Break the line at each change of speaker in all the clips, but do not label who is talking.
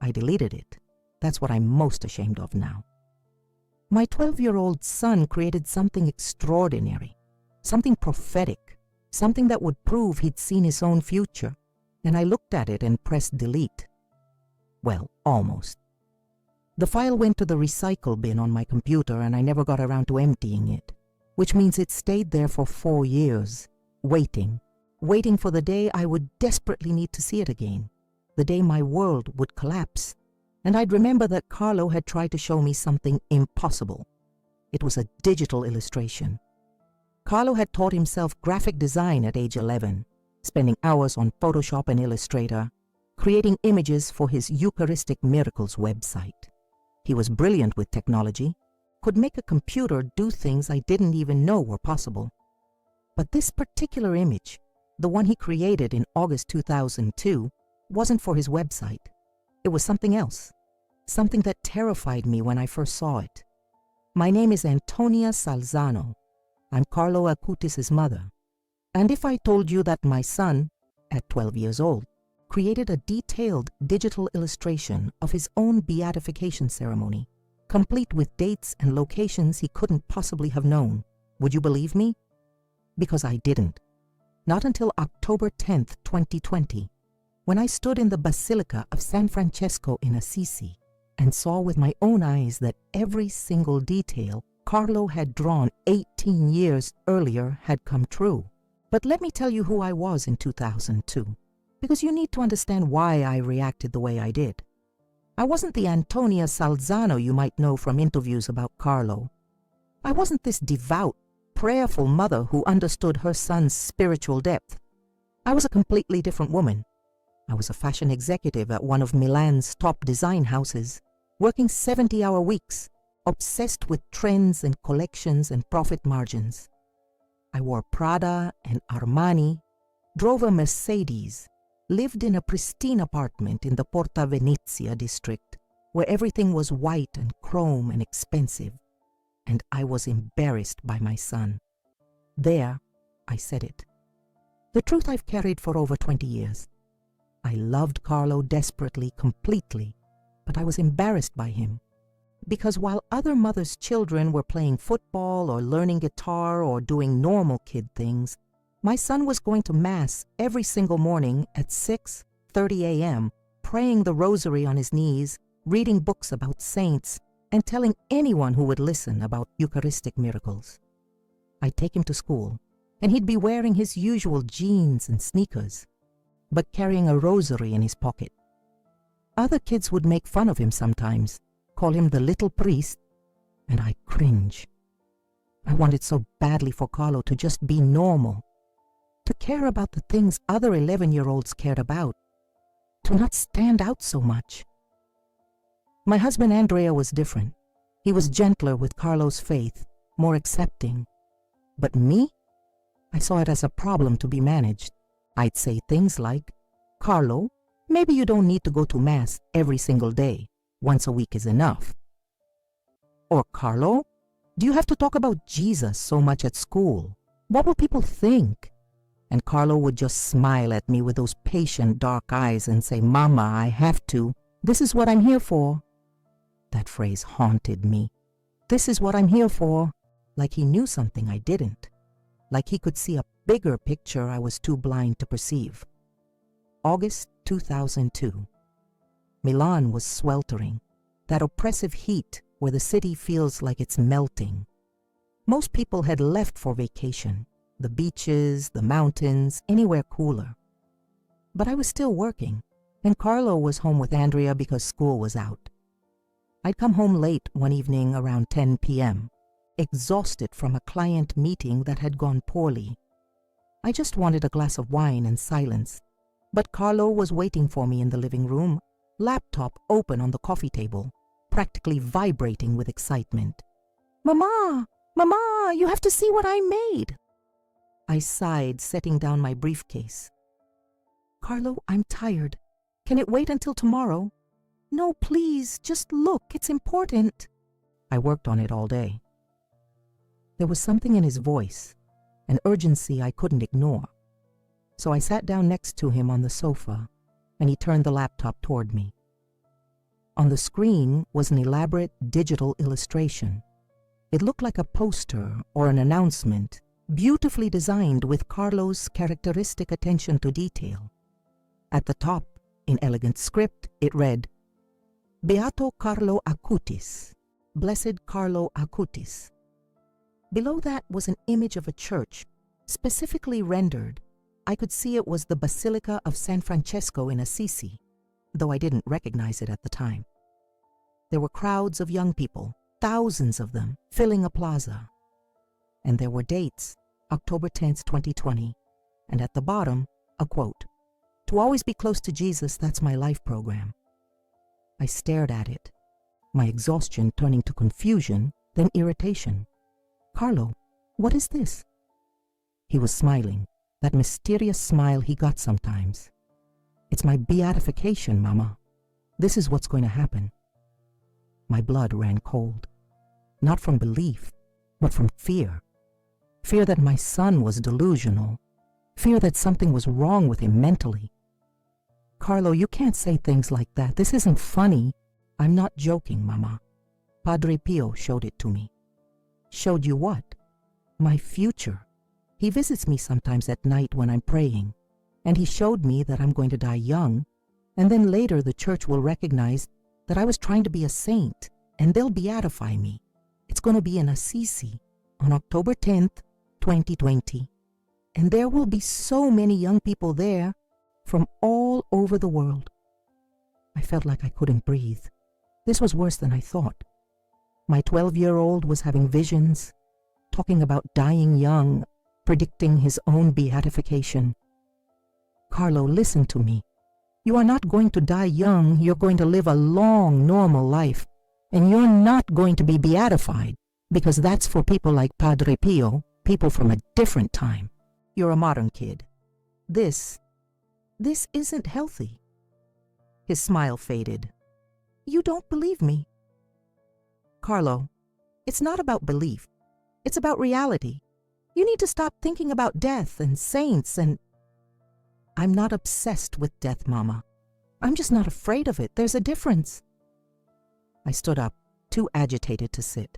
I deleted it. That's what I'm most ashamed of now. My 12-year-old son created something extraordinary, something prophetic, something that would prove he'd seen his own future, and I looked at it and pressed delete. Well, almost. The file went to the recycle bin on my computer and I never got around to emptying it, which means it stayed there for 4 years, waiting for the day I would desperately need to see it again, the day my world would collapse, and I'd remember that Carlo had tried to show me something impossible. It was a digital illustration. Carlo had taught himself graphic design at age 11, spending hours on Photoshop and Illustrator, creating images for his Eucharistic Miracles website. He was brilliant with technology, could make a computer do things I didn't even know were possible. But this particular image, the one he created in August 2002, wasn't for his website. It was something else, something that terrified me when I first saw it. My name is Antonia Salzano. I'm Carlo Acutis' mother. And if I told you that my son, at 12 years old, created a detailed digital illustration of his own beatification ceremony, complete with dates and locations he couldn't possibly have known, would you believe me? Because I didn't. Not until October 10th, 2020, when I stood in the Basilica of San Francesco in Assisi and saw with my own eyes that every single detail Carlo had drawn 18 years earlier had come true. But let me tell you who I was in 2002, because you need to understand why I reacted the way I did. I wasn't the Antonia Salzano you might know from interviews about Carlo. I wasn't this devout, prayerful mother who understood her son's spiritual depth. I was a completely different woman. I was a fashion executive at one of Milan's top design houses, working 70-hour weeks, obsessed with trends and collections and profit margins. I wore Prada and Armani, drove a Mercedes, lived in a pristine apartment in the Porta Venezia district, where everything was white and chrome and expensive, and I was embarrassed by my son. There, I said it. The truth I've carried for over 20 years. I loved Carlo desperately, completely, but I was embarrassed by him. Because while other mothers' children were playing football or learning guitar or doing normal kid things, my son was going to Mass every single morning at 6:30 a.m., praying the rosary on his knees, reading books about saints, and telling anyone who would listen about Eucharistic miracles. I'd take him to school, and he'd be wearing his usual jeans and sneakers, but carrying a rosary in his pocket. Other kids would make fun of him sometimes, call him the little priest, and I'd cringe. I wanted so badly for Carlo to just be normal, to care about the things other 11-year-olds cared about, to not stand out so much. My husband Andrea was different. He was gentler with Carlo's faith, more accepting. But me? I saw it as a problem to be managed. I'd say things like, "Carlo, maybe you don't need to go to Mass every single day. Once a week is enough." Or, "Carlo, do you have to talk about Jesus so much at school? What will people think?" And Carlo would just smile at me with those patient dark eyes and say, "Mama, I have to. This is what I'm here for." That phrase haunted me. This is what I'm here for. Like he knew something I didn't. Like he could see a bigger picture I was too blind to perceive. August 2002. Milan was sweltering, that oppressive heat where the city feels like it's melting. Most people had left for vacation, the beaches, the mountains, anywhere cooler. But I was still working, and Carlo was home with Andrea because school was out. I'd come home late one evening around 10 p.m., exhausted from a client meeting that had gone poorly. I just wanted a glass of wine and silence, but Carlo was waiting for me in the living room, laptop open on the coffee table, practically vibrating with excitement. "Mama, Mama, you have to see what I made." I sighed, setting down my briefcase. "Carlo, I'm tired. Can it wait until tomorrow?" "No, please, just look, it's important." I worked on it all day. There was something in his voice, an urgency I couldn't ignore. So I sat down next to him on the sofa, and he turned the laptop toward me. On the screen was an elaborate digital illustration. It looked like a poster or an announcement, beautifully designed with Carlo's characteristic attention to detail. At the top, in elegant script, it read, Beato Carlo Acutis, Blessed Carlo Acutis. Below that was an image of a church, specifically rendered. I could see it was the Basilica of San Francesco in Assisi, though I didn't recognize it at the time. There were crowds of young people, thousands of them, filling a plaza. And there were dates, October 10th, 2020, and at the bottom, a quote, To always be close to Jesus, that's my life program. I stared at it, my exhaustion turning to confusion, then irritation. Carlo, what is this? He was smiling, that mysterious smile he got sometimes. It's my beatification, Mama. This is what's going to happen. My blood ran cold, not from belief, but from fear. Fear that my son was delusional, fear that something was wrong with him mentally. Carlo, you can't say things like that. This isn't funny. I'm not joking, Mama. Padre Pio showed it to me. Showed you what? My future. He visits me sometimes at night when I'm praying, and he showed me that I'm going to die young, and then later the church will recognize that I was trying to be a saint, and they'll beatify me. It's going to be in Assisi on October 10th, 2020. And there will be so many young people there from all over the world. I felt like I couldn't breathe. This was worse than I thought. My 12-year-old was having visions, talking about dying young, predicting his own beatification. Carlo, listen to me. You are not going to die young. You're going to live a long, normal life. And you're not going to be beatified, because that's for people like Padre Pio, people from a different time. You're a modern kid. This isn't healthy. His smile faded. You don't believe me. Carlo, it's not about belief. It's about reality. You need to stop thinking about death and saints and... I'm not obsessed with death, Mama. I'm just not afraid of it. There's a difference. I stood up, too agitated to sit.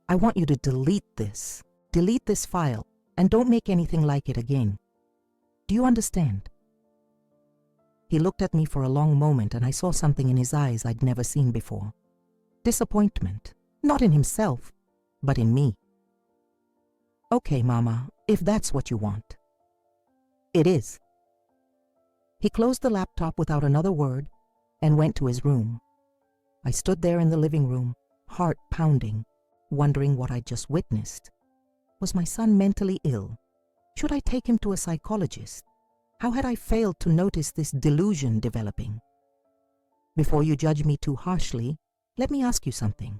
I want you to delete this. Delete this file, and don't make anything like it again. Do you understand? He looked at me for a long moment, and I saw something in his eyes I'd never seen before. Disappointment, not in himself, but in me. Okay, Mama, if that's what you want. It is. He closed the laptop without another word and went to his room. I stood there in the living room, heart pounding, wondering what I'd just witnessed. Was my son mentally ill? Should I take him to a psychologist? How had I failed to notice this delusion developing? Before you judge me too harshly, let me ask you something.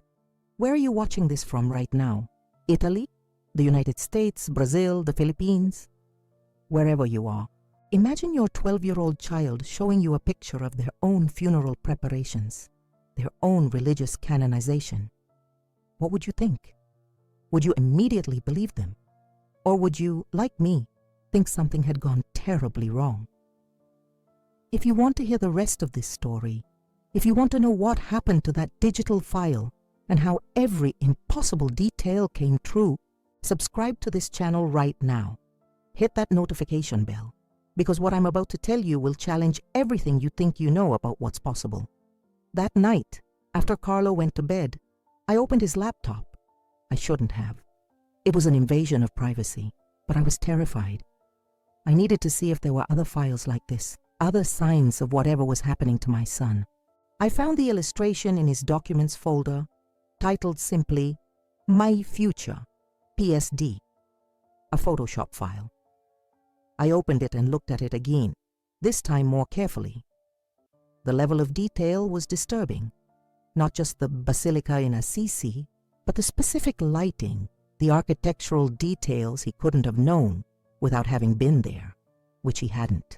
Where are you watching this from right now? Italy? The United States? Brazil? The Philippines? Wherever you are, imagine your 12-year-old child showing you a picture of their own funeral preparations, their own religious canonization. What would you think? Would you immediately believe them? Or would you, like me, think something had gone terribly wrong? If you want to hear the rest of this story, if you want to know what happened to that digital file and how every impossible detail came true, subscribe to this channel right now. Hit that notification bell, because what I'm about to tell you will challenge everything you think you know about what's possible. That night, after Carlo went to bed, I opened his laptop. I shouldn't have. It was an invasion of privacy, but I was terrified. I needed to see if there were other files like this, other signs of whatever was happening to my son. I found the illustration in his documents folder, titled simply, My Future, PSD, a Photoshop file. I opened it and looked at it again, this time more carefully. The level of detail was disturbing. Not just the Basilica in Assisi, but the specific lighting, the architectural details he couldn't have known without having been there, which he hadn't.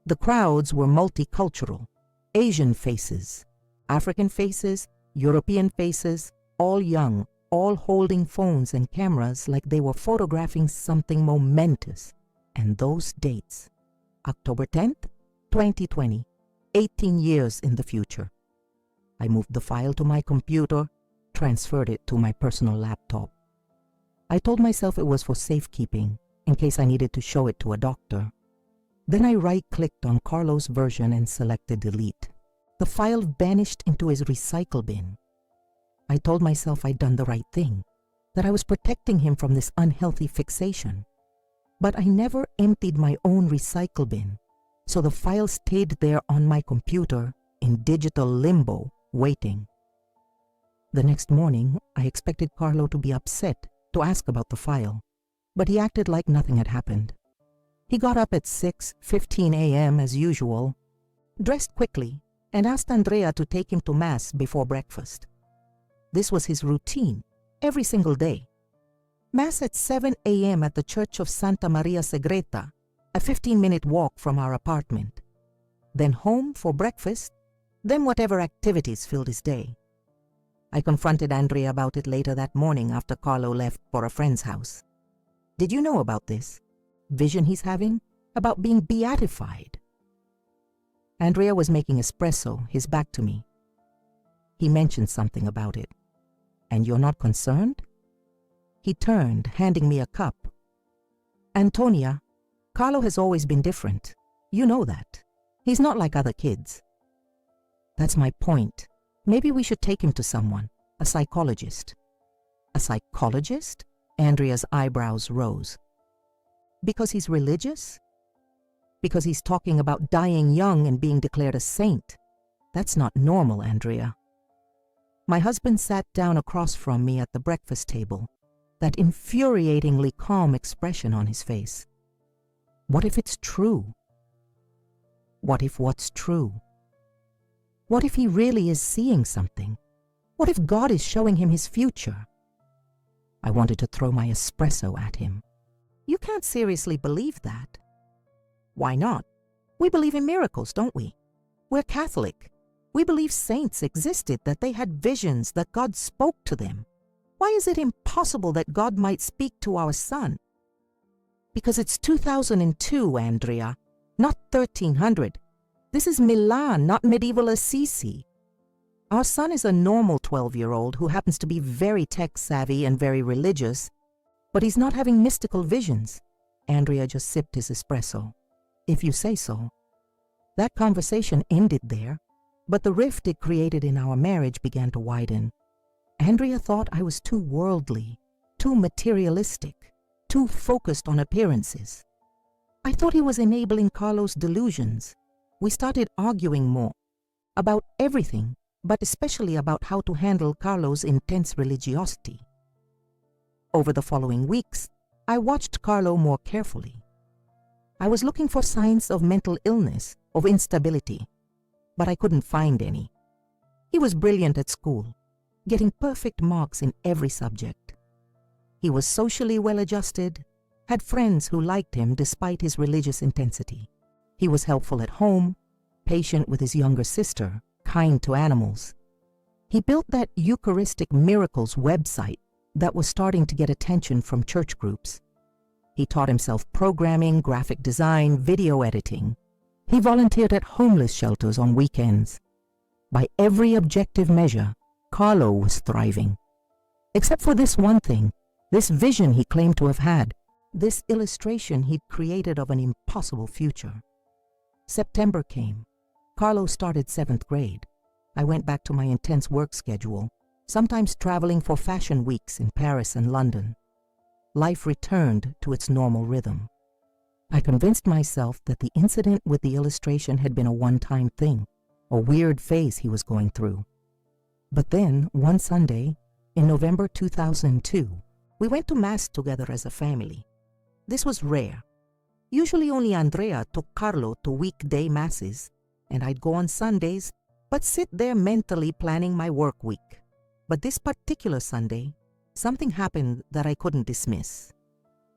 The crowds were multicultural, Asian faces, African faces, European faces, all young, all holding phones and cameras like they were photographing something momentous. And those dates, October 10th, 2020, 18 years in the future. I moved the file to my computer, transferred it to my personal laptop. I told myself it was for safekeeping, in case I needed to show it to a doctor. Then I right-clicked on Carlo's version and selected delete. The file vanished into his recycle bin. I told myself I'd done the right thing, that I was protecting him from this unhealthy fixation. But I never emptied my own recycle bin, so the file stayed there on my computer in digital limbo, waiting. The next morning, I expected Carlo to be upset, to ask about the file, but he acted like nothing had happened. He got up at 6:15 a.m. as usual, dressed quickly, and asked Andrea to take him to Mass before breakfast. This was his routine, every single day. Mass at 7 a.m. at the Church of Santa Maria Segreta, a 15-minute walk from our apartment. Then home for breakfast, then whatever activities filled his day. I confronted Andrea about it later that morning after Carlo left for a friend's house. Did you know about this vision he's having about being beatified? Andrea was making espresso, his back to me. He mentioned something about it. And you're not concerned? He turned, handing me a cup. Antonia, Carlo has always been different. You know that. He's not like other kids. That's my point. Maybe we should take him to someone, a psychologist. A psychologist? Andrea's eyebrows rose. Because he's religious? Because he's talking about dying young and being declared a saint. That's not normal, Andrea. My husband sat down across from me at the breakfast table, that infuriatingly calm expression on his face. What if it's true? What if what's true? What if he really is seeing something? What if God is showing him his future? I wanted to throw my espresso at him. You can't seriously believe that. Why not? We believe in miracles, don't we? We're Catholic. We believe saints existed, that they had visions, that God spoke to them. Why is it impossible that God might speak to our son? Because it's 2002, Andrea, not 1300. This is Milan, not medieval Assisi. Our son is a normal 12-year-old who happens to be very tech-savvy and very religious, but he's not having mystical visions. Andrea just sipped his espresso. If you say so. That conversation ended there, but the rift it created in our marriage began to widen. Andrea thought I was too worldly, too materialistic, too focused on appearances. I thought he was enabling Carlo's delusions. We started arguing more, about everything, but especially about how to handle Carlo's intense religiosity. Over the following weeks, I watched Carlo more carefully. I was looking for signs of mental illness, of instability, but I couldn't find any. He was brilliant at school, getting perfect marks in every subject. He was socially well-adjusted, had friends who liked him despite his religious intensity. He was helpful at home, patient with his younger sister, kind to animals. He built that Eucharistic Miracles website that was starting to get attention from church groups. He taught himself programming, graphic design, video editing. He volunteered at homeless shelters on weekends. By every objective measure, Carlo was thriving. Except for this one thing, this vision he claimed to have had, this illustration he'd created of an impossible future. September came. Carlo started 7th grade. I went back to my intense work schedule, sometimes traveling for fashion weeks in Paris and London. Life returned to its normal rhythm. I convinced myself that the incident with the illustration had been a one-time thing, a weird phase he was going through. But then, one Sunday, in November 2002, we went to Mass together as a family. This was rare. Usually only Andrea took Carlo to weekday Masses, and I'd go on Sundays, but sit there mentally planning my work week. But this particular Sunday, something happened that I couldn't dismiss.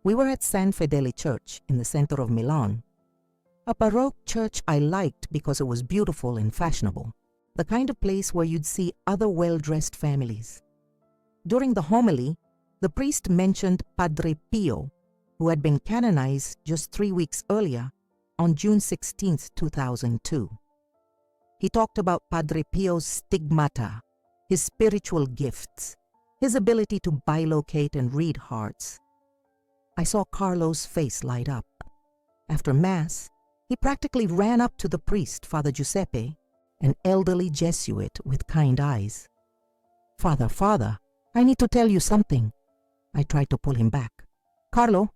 We were at San Fedele Church in the center of Milan, a Baroque church I liked because it was beautiful and fashionable, the kind of place where you'd see other well-dressed families. During the homily, the priest mentioned Padre Pio, who had been canonized just 3 weeks earlier on June 16, 2002. He talked about Padre Pio's stigmata, his spiritual gifts, his ability to bilocate and read hearts. I saw Carlo's face light up. After Mass, he practically ran up to the priest, Father Giuseppe, an elderly Jesuit with kind eyes. Father, I need to tell you something." I tried to pull him back. "Carlo,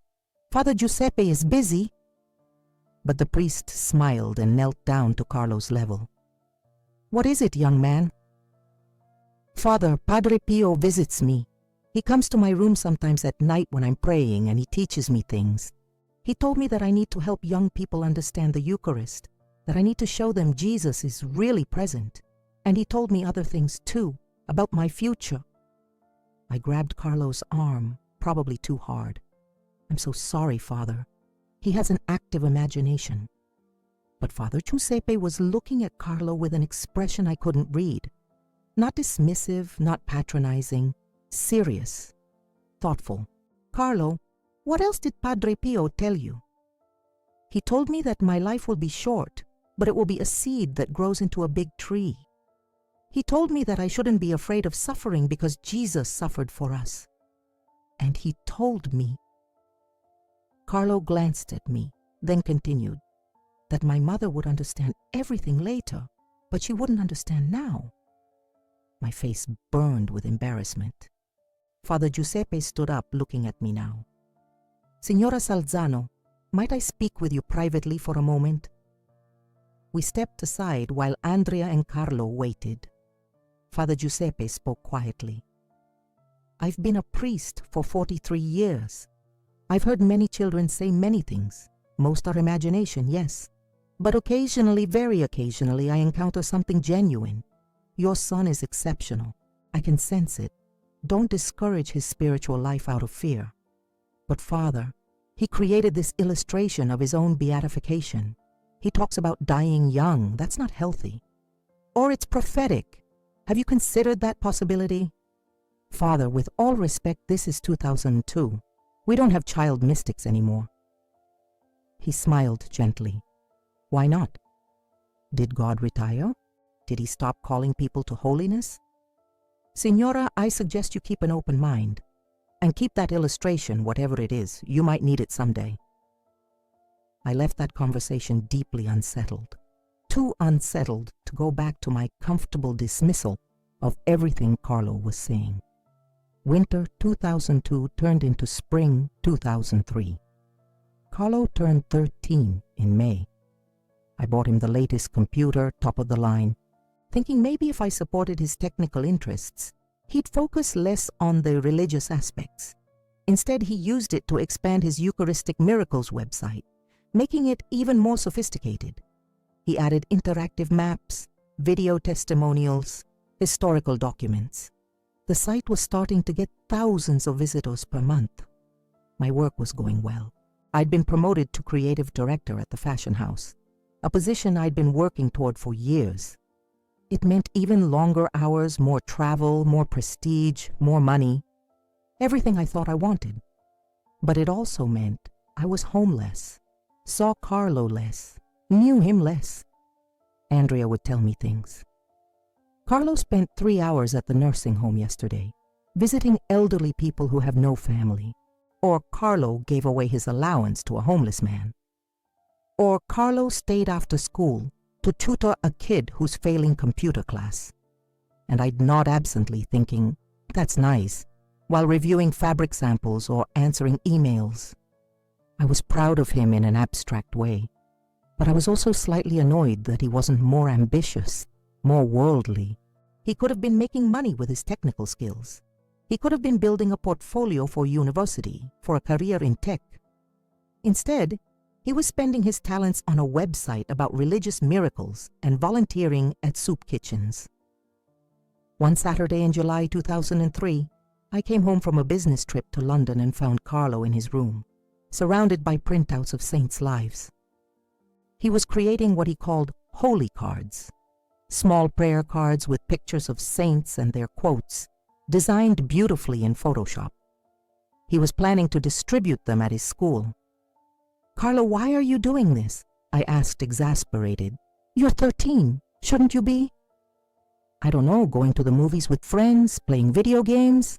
Father Giuseppe is busy." But the priest smiled and knelt down to Carlo's level. "What is it, young man?" "Father, Padre Pio visits me. He comes to my room sometimes at night when I'm praying, and he teaches me things. He told me that I need to help young people understand the Eucharist, that I need to show them Jesus is really present. And he told me other things too, about my future." I grabbed Carlo's arm, probably too hard. "I'm so sorry, Father. He has an active imagination." But Father Giuseppe was looking at Carlo with an expression I couldn't read. Not dismissive, not patronizing, serious, thoughtful. "Carlo, what else did Padre Pio tell you?" "He told me that my life will be short, but it will be a seed that grows into a big tree. He told me that I shouldn't be afraid of suffering because Jesus suffered for us. And he told me—" Carlo glanced at me, then continued, "that my mother would understand everything later, but she wouldn't understand now." My face burned with embarrassment. Father Giuseppe stood up, looking at me now. "Signora Salzano, might I speak with you privately for a moment?" We stepped aside while Andrea and Carlo waited. Father Giuseppe spoke quietly. "I've been a priest for 43 years. I've heard many children say many things. Most are imagination, yes. But occasionally, very occasionally, I encounter something genuine. Your son is exceptional. I can sense it. Don't discourage his spiritual life out of fear. But Father, he created this illustration of his own beatification. He talks about dying young. That's not healthy. Or it's prophetic. Have you considered that possibility? Father, with all respect, this is 2002. We don't have child mystics anymore." He smiled gently. "Why not? Did God retire? Did he stop calling people to holiness? Signora, I suggest you keep an open mind. And keep that illustration, whatever it is. You might need it someday." I left that conversation deeply unsettled. Too unsettled to go back to my comfortable dismissal of everything Carlo was saying. Winter 2002 turned into spring 2003. Carlo turned 13 in May. I bought him the latest computer, top of the line, thinking maybe if I supported his technical interests, he'd focus less on the religious aspects. Instead, he used it to expand his Eucharistic Miracles website, making it even more sophisticated. He added interactive maps, video testimonials, historical documents. The site was starting to get thousands of visitors per month. My work was going well. I'd been promoted to creative director at the fashion house, a position I'd been working toward for years. It meant even longer hours, more travel, more prestige, more money, everything I thought I wanted. But it also meant I was home less, saw Carlo less, knew him less. Andrea would tell me things. Carlo spent 3 hours at the nursing home yesterday, visiting elderly people who have no family. Or Carlo gave away his allowance to a homeless man. Or Carlo stayed after school to tutor a kid who's failing computer class. And I'd nod absently thinking, that's nice, while reviewing fabric samples or answering emails. I was proud of him in an abstract way, but I was also slightly annoyed that he wasn't more ambitious, more worldly. He could have been making money with his technical skills. He could have been building a portfolio for university, for a career in tech. Instead, he was spending his talents on a website about religious miracles and volunteering at soup kitchens. One Saturday in July 2003, I came home from a business trip to London and found Carlo in his room, surrounded by printouts of saints' lives. He was creating what he called holy cards, small prayer cards with pictures of saints and their quotes, designed beautifully in Photoshop. He was planning to distribute them at his school. "Carlo, why are you doing this?" I asked, exasperated. "You're 13. Shouldn't you be? I don't know, going to the movies with friends, playing video games?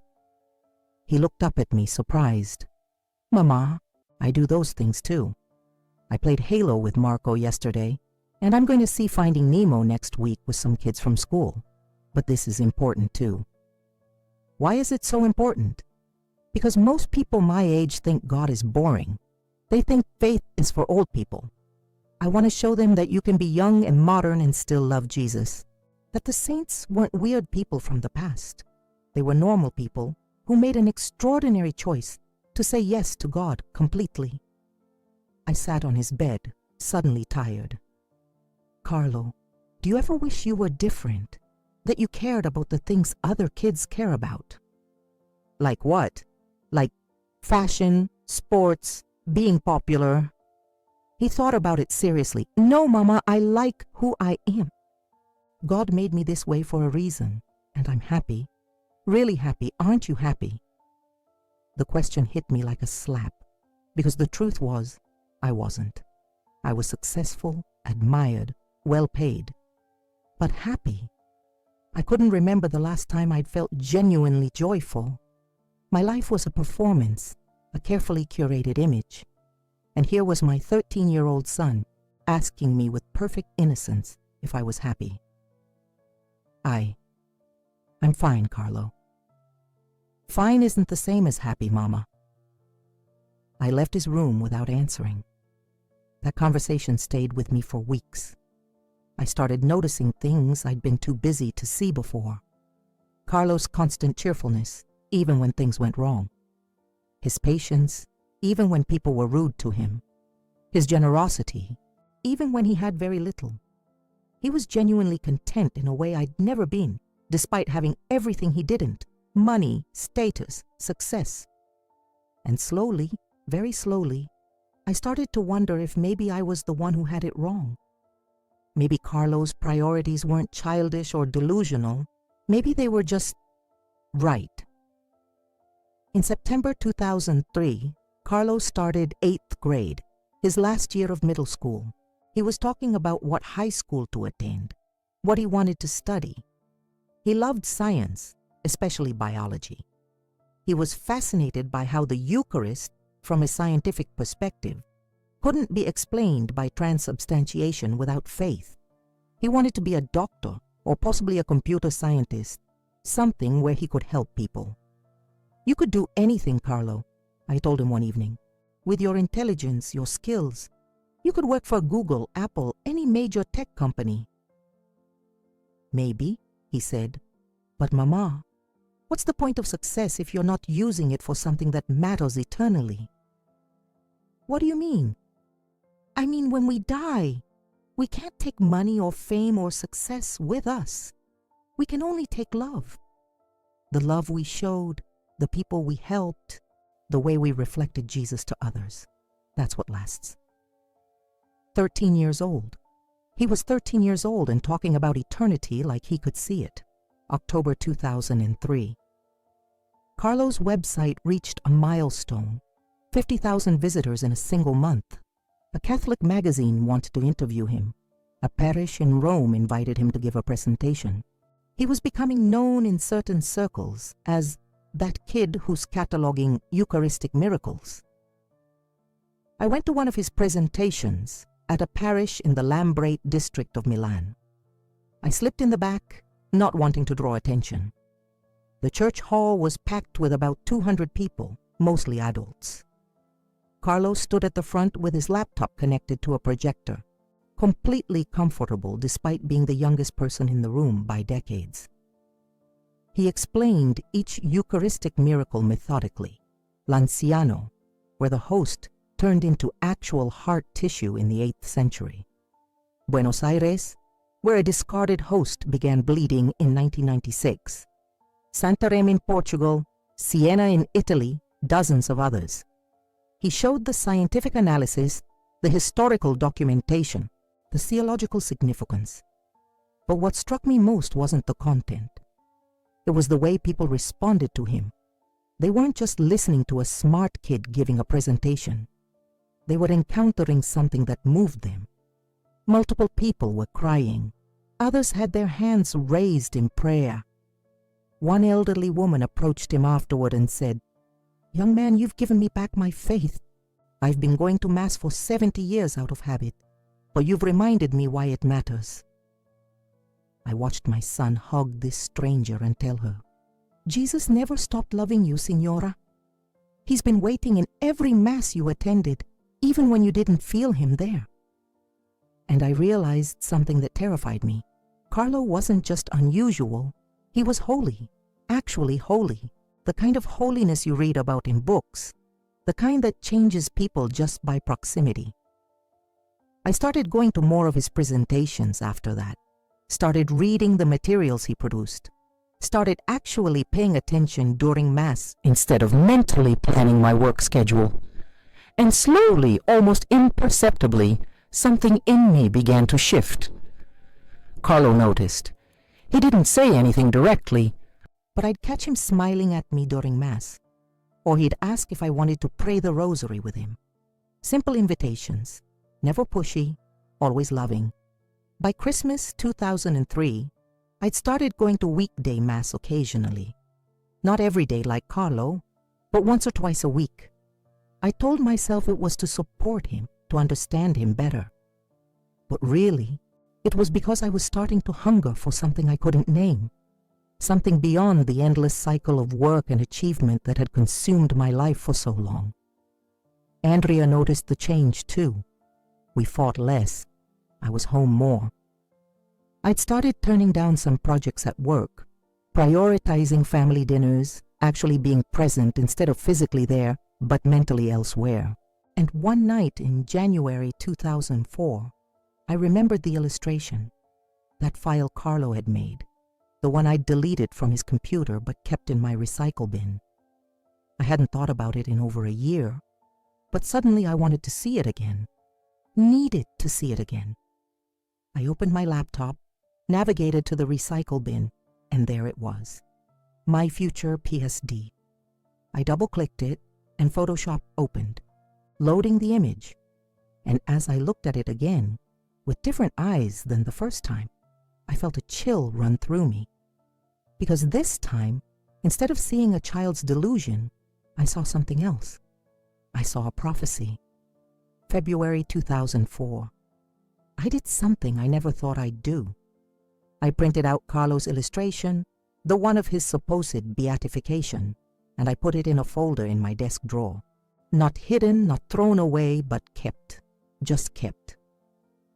He looked up at me, surprised. Mama, I do those things too. I played Halo with Marco yesterday, and I'm going to see Finding Nemo next week with some kids from school. But this is important too. Why is it so important? Because most people my age think God is boring. They think faith is for old people. I want to show them that you can be young and modern and still love Jesus. That the saints weren't weird people from the past. They were normal people who made an extraordinary choice to say yes to God completely. I sat on his bed, suddenly tired. Carlo, do you ever wish you were different? That you cared about the things other kids care about? Like what? Like fashion, sports, being popular? He thought about it seriously. No, Mama, I like who I am. God made me this way for a reason, and I'm happy. Really happy. Aren't you happy? The question hit me like a slap, because the truth was, I wasn't. I was successful, admired, well paid, but happy. I couldn't remember the last time I'd felt genuinely joyful. My life was a performance, a carefully curated image. And here was my 13-year-old son asking me with perfect innocence if I was happy. I'm fine, Carlo. Fine isn't the same as happy, Mama. I left his room without answering. That conversation stayed with me for weeks. I started noticing things I'd been too busy to see before. Carlo's constant cheerfulness, even when things went wrong. His patience, even when people were rude to him. His generosity, even when he had very little. He was genuinely content in a way I'd never been, despite having everything he didn't: money, status, success. And slowly, very slowly, I started to wonder if maybe I was the one who had it wrong. Maybe Carlo's priorities weren't childish or delusional. Maybe they were just right. In September 2003, Carlo started 8th grade, his last year of middle school. He was talking about what high school to attend, what he wanted to study. He loved science, especially biology. He was fascinated by how the Eucharist, from a scientific perspective, couldn't be explained by transubstantiation without faith. He wanted to be a doctor or possibly a computer scientist, something where he could help people. You could do anything, Carlo, I told him one evening. With your intelligence, your skills, you could work for Google, Apple, any major tech company. Maybe, he said, but Mama, what's the point of success if you're not using it for something that matters eternally? What do you mean? I mean, when we die, we can't take money or fame or success with us. We can only take love. The love we showed, the people we helped, the way we reflected Jesus to others. That's what lasts. 13 years old. He was 13 years old and talking about eternity like he could see it. October 2003. Carlo's website reached a milestone. 50,000 visitors in a single month. A Catholic magazine wanted to interview him. A parish in Rome invited him to give a presentation. He was becoming known in certain circles as that kid who's cataloging Eucharistic miracles. I went to one of his presentations at a parish in the Lambrate district of Milan. I slipped in the back, not wanting to draw attention. The church hall was packed with about 200 people, mostly adults. Carlo stood at the front with his laptop connected to a projector, completely comfortable despite being the youngest person in the room by decades. He explained each Eucharistic miracle methodically. L'Anciano, where the host turned into actual heart tissue in the 8th century. Buenos Aires, where a discarded host began bleeding in 1996. Santarém in Portugal, Siena in Italy, dozens of others. He showed the scientific analysis, the historical documentation, the theological significance. But what struck me most wasn't the content. It was the way people responded to him. They weren't just listening to a smart kid giving a presentation. They were encountering something that moved them. Multiple people were crying. Others had their hands raised in prayer. One elderly woman approached him afterward and said, "Young man, you've given me back my faith. I've been going to Mass for 70 years out of habit, but you've reminded me why it matters." I watched my son hug this stranger and tell her, "Jesus never stopped loving you, Signora. He's been waiting in every Mass you attended, even when you didn't feel him there." And I realized something that terrified me. Carlo wasn't just unusual, he was holy, actually holy, the kind of holiness you read about in books, the kind that changes people just by proximity. I started going to more of his presentations after that, started reading the materials he produced, started actually paying attention during Mass instead of mentally planning my work schedule. And slowly, almost imperceptibly, something in me began to shift. Carlo noticed. He didn't say anything directly, but I'd catch him smiling at me during Mass, or he'd ask if I wanted to pray the rosary with him. Simple invitations, never pushy, always loving. By Christmas 2003, I'd started going to weekday Mass occasionally. Not every day like Carlo, but once or twice a week. I told myself it was to support him, to understand him better. But really, it was because I was starting to hunger for something I couldn't name, something beyond the endless cycle of work and achievement that had consumed my life for so long. Andrea noticed the change too. We fought less. I was home more. I'd started turning down some projects at work, prioritizing family dinners, actually being present instead of physically there, but mentally elsewhere. And one night in January 2004, I remembered the illustration, that file Carlo had made, the one I'd deleted from his computer but kept in my recycle bin. I hadn't thought about it in over a year, but suddenly I wanted to see it again, needed to see it again. I opened my laptop, navigated to the recycle bin, and there it was, My Future PSD. I double-clicked it, and Photoshop opened, loading the image, and as I looked at it again, with different eyes than the first time, I felt a chill run through me. Because this time, instead of seeing a child's delusion, I saw something else. I saw a prophecy. February 2004. I did something I never thought I'd do. I printed out Carlo's illustration, the one of his supposed beatification, and I put it in a folder in my desk drawer. Not hidden, not thrown away, but kept. Just kept.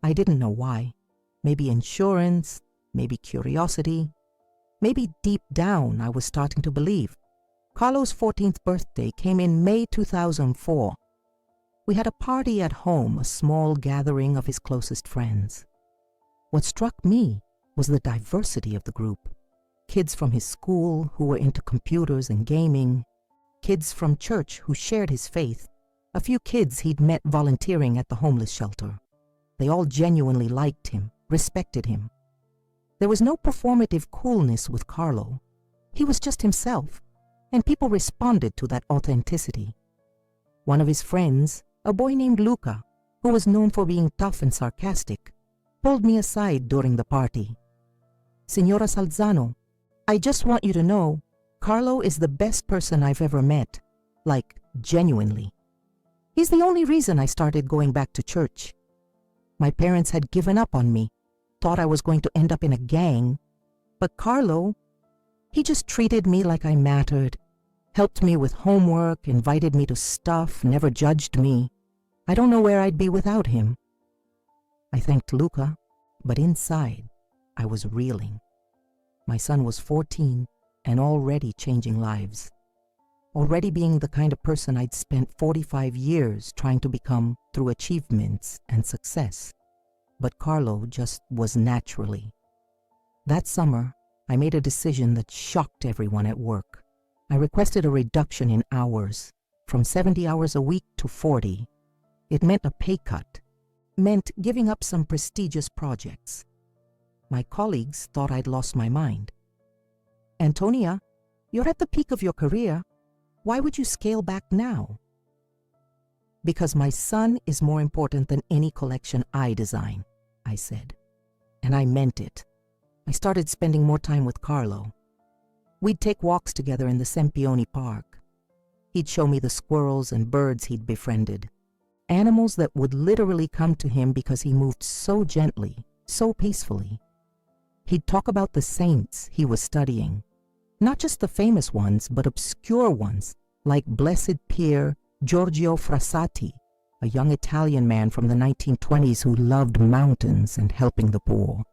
I didn't know why. Maybe insurance, maybe curiosity, maybe deep down I was starting to believe. Carlo's 14th birthday came in May 2004. We had a party at home, a small gathering of his closest friends. What struck me was the diversity of the group. Kids from his school who were into computers and gaming, kids from church who shared his faith, a few kids he'd met volunteering at the homeless shelter. They all genuinely liked him, respected him. There was no performative coolness with Carlo. He was just himself, and people responded to that authenticity. One of his friends, a boy named Luca, who was known for being tough and sarcastic, pulled me aside during the party. "Signora Salzano, I just want you to know, Carlo is the best person I've ever met, like, genuinely. He's the only reason I started going back to church. My parents had given up on me, thought I was going to end up in a gang, but Carlo, he just treated me like I mattered, helped me with homework, invited me to stuff, never judged me. I don't know where I'd be without him." I thanked Luca, but inside, I was reeling. My son was 14 and already changing lives, already being the kind of person I'd spent 45 years trying to become through achievements and success. But Carlo just was naturally. That summer, I made a decision that shocked everyone at work. I requested a reduction in hours, from 70 hours a week to 40. It meant a pay cut, meant giving up some prestigious projects. My colleagues thought I'd lost my mind. "Antonia, you're at the peak of your career. Why would you scale back now?" "Because my son is more important than any collection I design," I said. And I meant it. I started spending more time with Carlo. We'd take walks together in the Sempione Park. He'd show me the squirrels and birds he'd befriended, animals that would literally come to him because he moved so gently, so peacefully. He'd talk about the saints he was studying, not just the famous ones, but obscure ones, like Blessed Pier Giorgio Frassati, a young Italian man from the 1920s who loved mountains and helping the poor.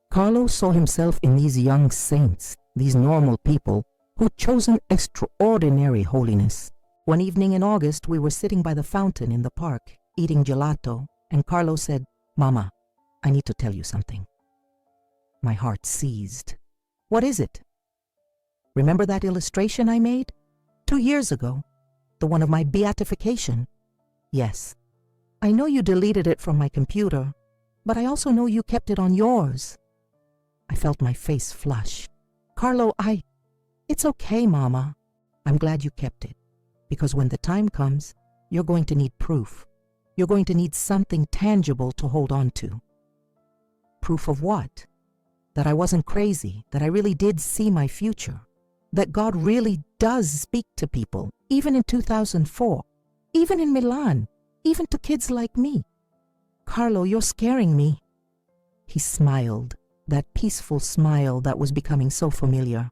Carlo saw himself in these young saints, these normal people who'd chosen extraordinary holiness. One evening in August, we were sitting by the fountain in the park, eating gelato, and Carlo said, "Mama, I need to tell you something." My heart seized. "What is it?" "Remember that illustration I made 2 years ago? The one of my beatification?" "Yes. I know you deleted it from my computer, but I also know you kept it on yours." I felt my face flush. "Carlo, It's okay, Mama. I'm glad you kept it, because when the time comes, you're going to need proof. You're going to need something tangible to hold on to." "Proof of what?" "That I wasn't crazy, that I really did see my future, that God really does speak to people, even in 2004, even in Milan, even to kids like me." "Carlo, you're scaring me." He smiled, that peaceful smile that was becoming so familiar.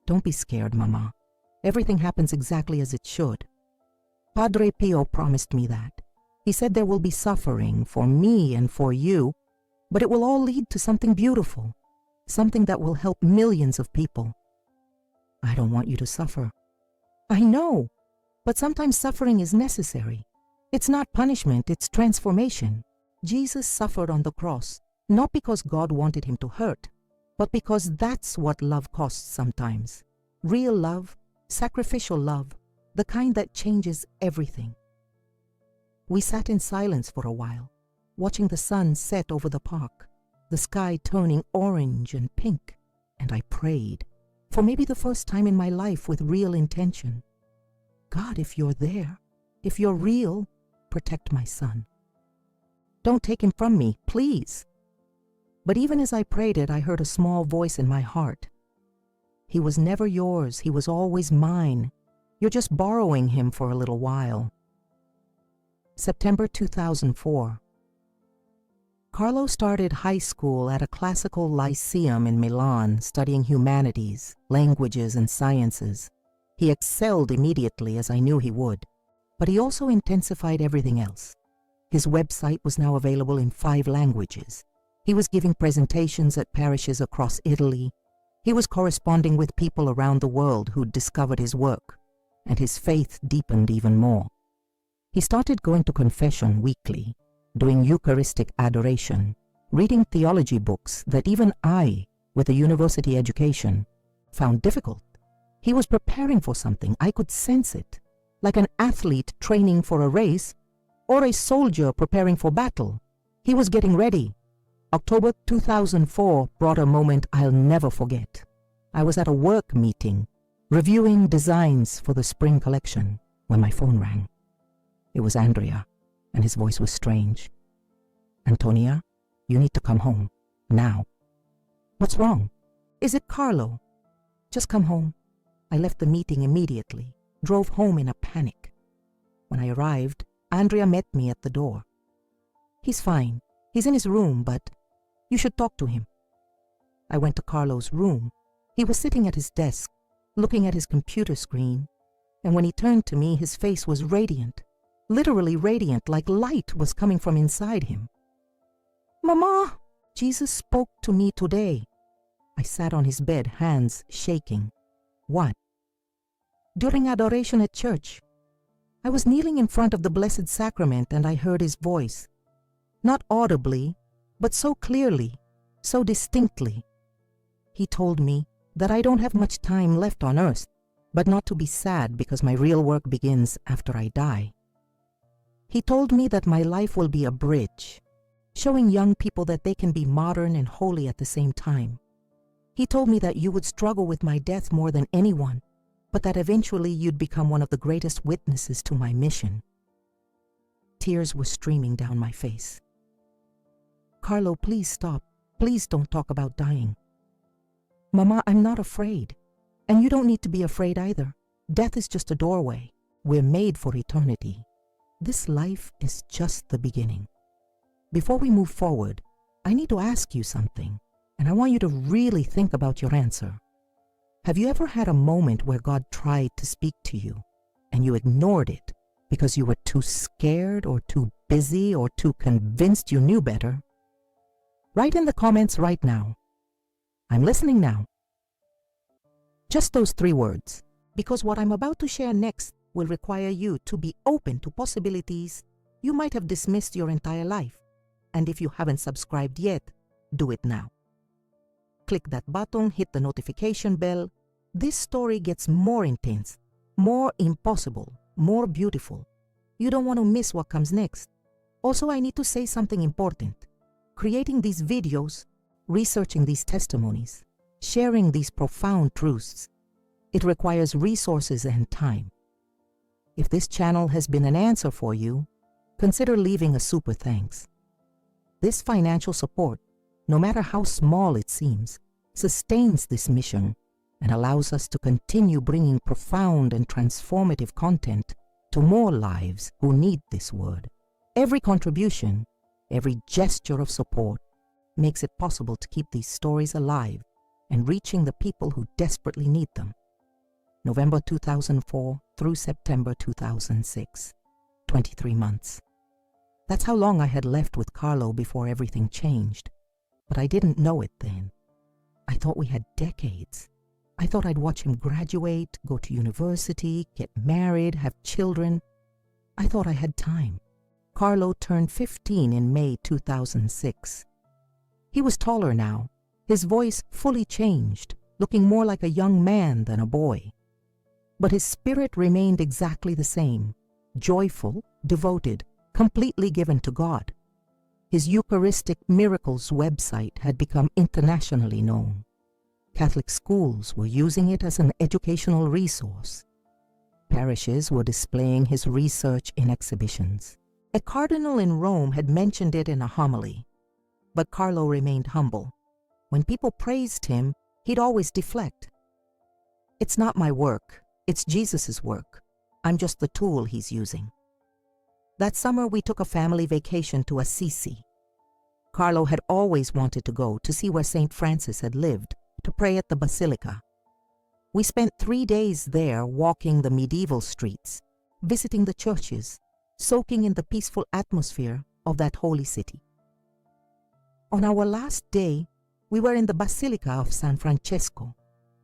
"Don't be scared, Mama. Everything happens exactly as it should. Padre Pio promised me that. He said there will be suffering for me and for you, but it will all lead to something beautiful, something that will help millions of people." "I don't want you to suffer." "I know, but sometimes suffering is necessary. It's not punishment, it's transformation. Jesus suffered on the cross, not because God wanted him to hurt, but because that's what love costs sometimes. Real love, sacrificial love, the kind that changes everything." We sat in silence for a while, watching the sun set over the park, the sky turning orange and pink, and I prayed, for maybe the first time in my life with real intention. "God, if you're there, if you're real, protect my son. Don't take him from me, please." But even as I prayed it, I heard a small voice in my heart. "He was never yours, he was always mine. You're just borrowing him for a little while." September 2004. Carlo started high school at a classical lyceum in Milan, studying humanities, languages, and sciences. He excelled immediately, as I knew he would, but he also intensified everything else. His website was now available in 5 languages. He was giving presentations at parishes across Italy. He was corresponding with people around the world who'd discovered his work, and his faith deepened even more. He started going to confession weekly, doing Eucharistic adoration, reading theology books that even I, with a university education, found difficult. He was preparing for something, I could sense it, like an athlete training for a race or a soldier preparing for battle. He was getting ready. October 2004 brought a moment I'll never forget. I was at a work meeting, reviewing designs for the spring collection, when my phone rang. It was Andrea, and his voice was strange. "Antonia, you need to come home, now." "What's wrong?" "Is it Carlo?" "Just come home." I left the meeting immediately, drove home in a panic. When I arrived, Andrea met me at the door. "He's fine. He's in his room, but you should talk to him." I went to Carlo's room. He was sitting at his desk, looking at his computer screen, and when he turned to me, his face was radiant, literally radiant, like light was coming from inside him. "Mama, Jesus spoke to me today." I sat on his bed, hands shaking. "What?" "During adoration at church. I was kneeling in front of the Blessed Sacrament and I heard his voice. Not audibly, but so clearly, so distinctly. He told me that I don't have much time left on earth, but not to be sad because my real work begins after I die. He told me that my life will be a bridge, showing young people that they can be modern and holy at the same time. He told me that you would struggle with my death more than anyone, but that eventually you'd become one of the greatest witnesses to my mission. Tears were streaming down my face. "Carlo, please stop. Please don't talk about dying. Mama, I'm not afraid. And you don't need to be afraid either. Death is just a doorway. We're made for eternity. This life is just the beginning. Before we move forward, I need to ask you something, and I want you to really think about your answer. Have you ever had a moment where God tried to speak to you, and you ignored it because you were too scared or too busy or too convinced you knew better? Write in the comments right now. I'm listening now. Just those 3 words, because what I'm about to share next will require you to be open to possibilities you might have dismissed your entire life. And if you haven't subscribed yet, do it now. Click that button, hit the notification bell. This story gets more intense, more impossible, more beautiful. You don't want to miss what comes next. Also, I need to say something important. Creating these videos, researching these testimonies, sharing these profound truths, it requires resources and time. If this channel has been an answer for you, consider leaving a super thanks. This financial support, no matter how small it seems, sustains this mission and allows us to continue bringing profound and transformative content to more lives who need this word. Every contribution, every gesture of support makes it possible to keep these stories alive and reaching the people who desperately need them. November 2004 through September 2006, 23 months. That's how long I had left with Carlo before everything changed. But I didn't know it then. I thought we had decades. I thought I'd watch him graduate, go to university, get married, have children. I thought I had time. Carlo turned 15 in May 2006. He was taller now, his voice fully changed, looking more like a young man than a boy. But his spirit remained exactly the same, joyful, devoted, completely given to God. His Eucharistic Miracles website had become internationally known. Catholic schools were using it as an educational resource. Parishes were displaying his research in exhibitions. A cardinal in Rome had mentioned it in a homily. But Carlo remained humble. When people praised him, he'd always deflect. It's not my work, it's Jesus's work. I'm just the tool he's using. That summer we took a family vacation to Assisi. Carlo had always wanted to go to see where St. Francis had lived, to pray at the Basilica. We spent 3 days there walking the medieval streets, visiting the churches, soaking in the peaceful atmosphere of that holy city. On our last day, we were in the Basilica of San Francesco,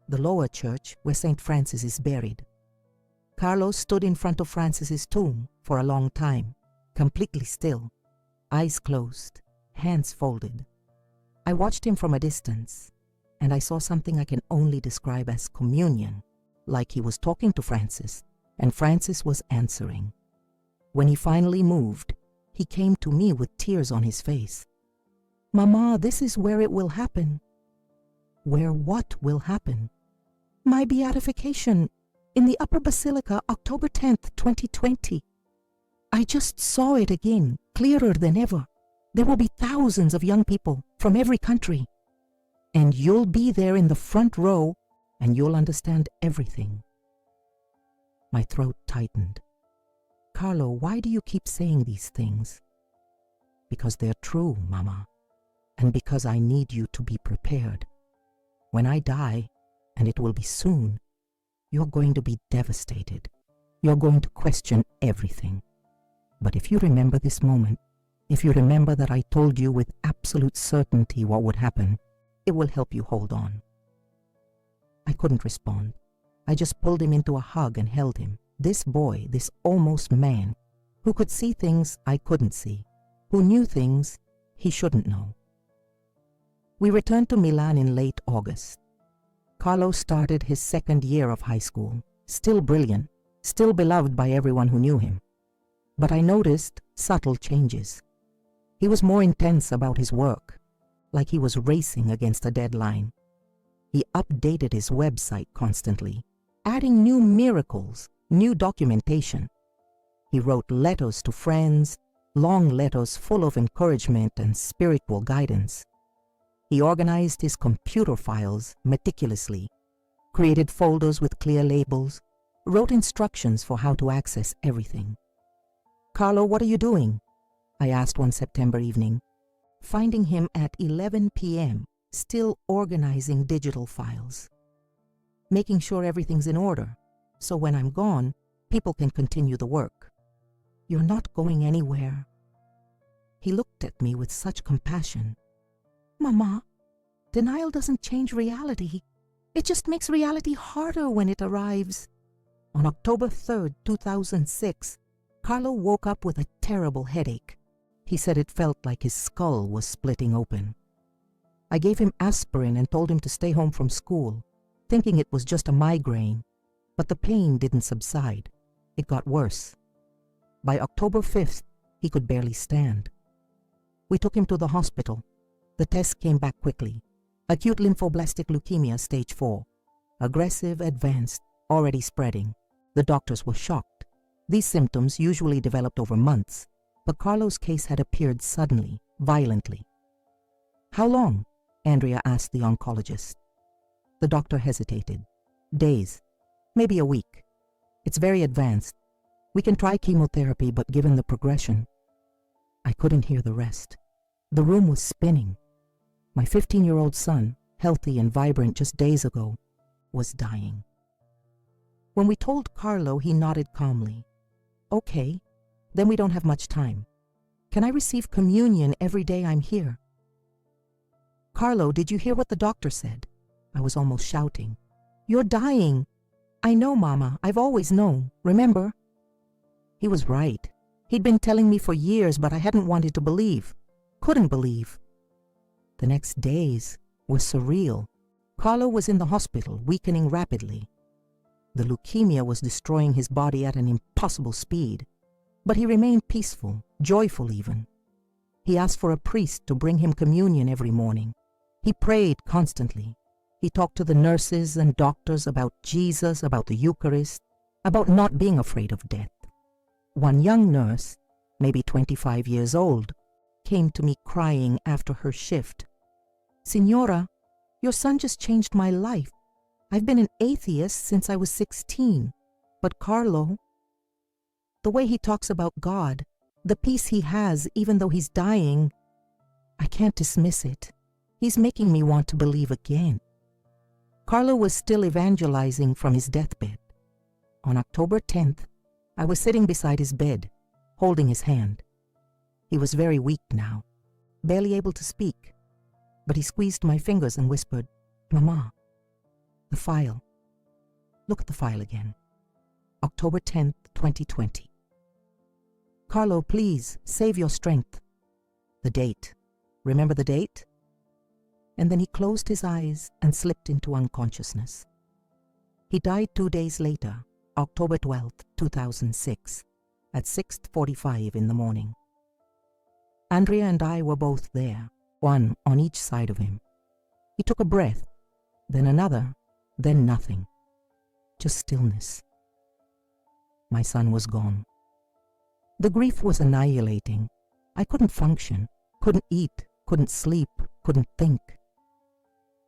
the lower church where St. Francis is buried. Carlo stood in front of Francis's tomb for a long time, completely still, eyes closed, hands folded. I watched him from a distance, and I saw something I can only describe as communion, like he was talking to Francis, and Francis was answering. When he finally moved, he came to me with tears on his face. "Mama, this is where it will happen." "Where what will happen?" "My beatification in the Upper Basilica, October 10th, 2020. I just saw it again, clearer than ever. There will be thousands of young people from every country. And you'll be there in the front row, and you'll understand everything." My throat tightened. "Carlo, why do you keep saying these things?" "Because they're true, Mama, and because I need you to be prepared. When I die, and it will be soon, you're going to be devastated. You're going to question everything. But if you remember this moment, if you remember that I told you with absolute certainty what would happen, it will help you hold on." I couldn't respond. I just pulled him into a hug and held him. This boy, this almost man, who could see things I couldn't see, who knew things he shouldn't know. We returned to Milan in late August. Carlo started his second year of high school, still brilliant, still beloved by everyone who knew him. But I noticed subtle changes. He was more intense about his work, like he was racing against a deadline. He updated his website constantly, adding new miracles, new documentation. He wrote letters to friends, long letters full of encouragement and spiritual guidance. He organized his computer files meticulously, created folders with clear labels, wrote instructions for how to access everything. "Carlo, what are you doing?" I asked one September evening, finding him at 11 p.m., still organizing digital files. "Making sure everything's in order, so when I'm gone, people can continue the work." "You're not going anywhere." He looked at me with such compassion. "Mama, denial doesn't change reality. It just makes reality harder when it arrives." On October 3rd, 2006, Carlo woke up with a terrible headache. He said it felt like his skull was splitting open. I gave him aspirin and told him to stay home from school, thinking it was just a migraine, but the pain didn't subside. It got worse. By October 5th, he could barely stand. We took him to the hospital. The test came back quickly. Acute lymphoblastic leukemia, stage 4. Aggressive, advanced, already spreading. The doctors were shocked. These symptoms usually developed over months, but Carlo's case had appeared suddenly, violently. "How long?" Andrea asked the oncologist. The doctor hesitated. "Days, maybe a week. It's very advanced. We can try chemotherapy, but given the progression..." I couldn't hear the rest. The room was spinning. My 15-year-old son, healthy and vibrant just days ago, was dying. When we told Carlo, he nodded calmly. "Okay, then we don't have much time. Can I receive communion every day I'm here?" "Carlo, did you hear what the doctor said?" I was almost shouting. "You're dying." "I know, Mama. I've always known. Remember?" He was right. He'd been telling me for years, but I hadn't wanted to believe. Couldn't believe. The next days were surreal. Carlo was in the hospital, weakening rapidly. The leukemia was destroying his body at an impossible speed, but he remained peaceful, joyful even. He asked for a priest to bring him communion every morning. He prayed constantly. He talked to the nurses and doctors about Jesus, about the Eucharist, about not being afraid of death. One young nurse, maybe 25 years old, came to me crying after her shift. "Signora, your son just changed my life. I've been an atheist since I was 16. But Carlo, the way he talks about God, the peace he has even though he's dying, I can't dismiss it. He's making me want to believe again." Carlo was still evangelizing from his deathbed. On October 10th, I was sitting beside his bed, holding his hand. He was very weak now, barely able to speak, but he squeezed my fingers and whispered, "Mama, the file. Look at the file again. October 10th, 2020. Carlo, please, save your strength." The date. Remember the date? And then he closed his eyes and slipped into unconsciousness. He died 2 days later, October 12th, 2006, at 6:45 in the morning. Andrea and I were both there, one on each side of him. He took a breath, then another, then nothing. Just stillness. My son was gone. The grief was annihilating. I couldn't function, couldn't eat, couldn't sleep, couldn't think.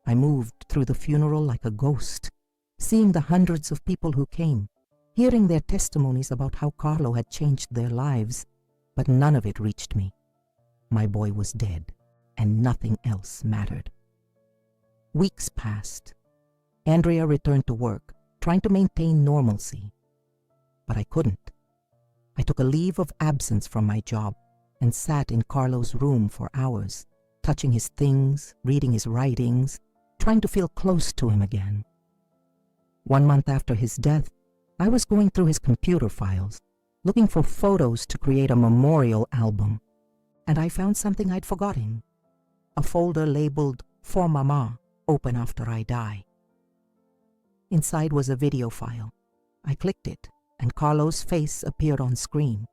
I moved through the funeral like a ghost, seeing the hundreds of people who came, hearing their testimonies about how Carlo had changed their lives, but none of it reached me. My boy was dead, and nothing else mattered. Weeks passed. Andrea returned to work, trying to maintain normalcy. But I couldn't. I took a leave of absence from my job and sat in Carlo's room for hours, touching his things, reading his writings, trying to feel close to him again. 1 month after his death, I was going through his computer files, looking for photos to create a memorial album, and I found something I'd forgotten. A folder labeled "For Mama, open after I die." Inside was a video file. I clicked it, and Carlo's face appeared on screen.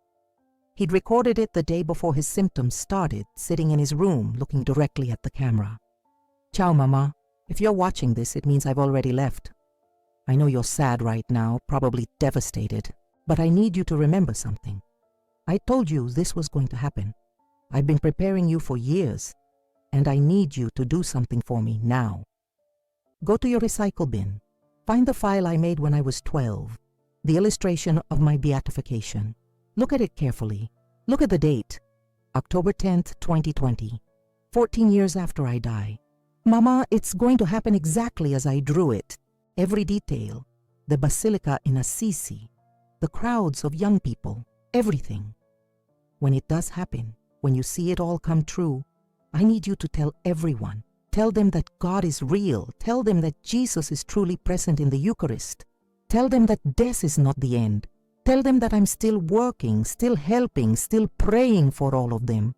He'd recorded it the day before his symptoms started, sitting in his room, looking directly at the camera. "Ciao, Mama. If you're watching this, it means I've already left. I know you're sad right now, probably devastated, but I need you to remember something. I told you this was going to happen. I've been preparing you for years, and I need you to do something for me now. Go to your recycle bin. Find the file I made when I was 12, the illustration of my beatification. Look at it carefully. Look at the date, October 10th, 2020, 14 years after I die. Mama, it's going to happen exactly as I drew it. Every detail, the basilica in Assisi, the crowds of young people, everything. When it does happen, when you see it all come true, I need you to tell everyone. Tell them that God is real. Tell them that Jesus is truly present in the Eucharist. Tell them that death is not the end. Tell them that I'm still working, still helping, still praying for all of them.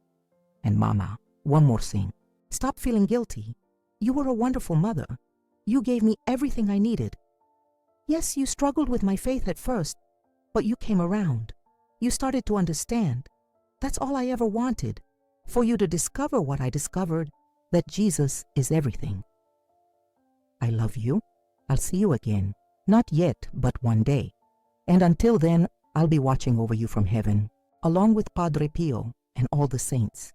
And Mama, one more thing. Stop feeling guilty. You were a wonderful mother. You gave me everything I needed. Yes, you struggled with my faith at first, but you came around. You started to understand. That's all I ever wanted, for you to discover what I discovered, that Jesus is everything. I love you. I'll see you again. Not yet, but one day. And until then, I'll be watching over you from heaven, along with Padre Pio and all the saints.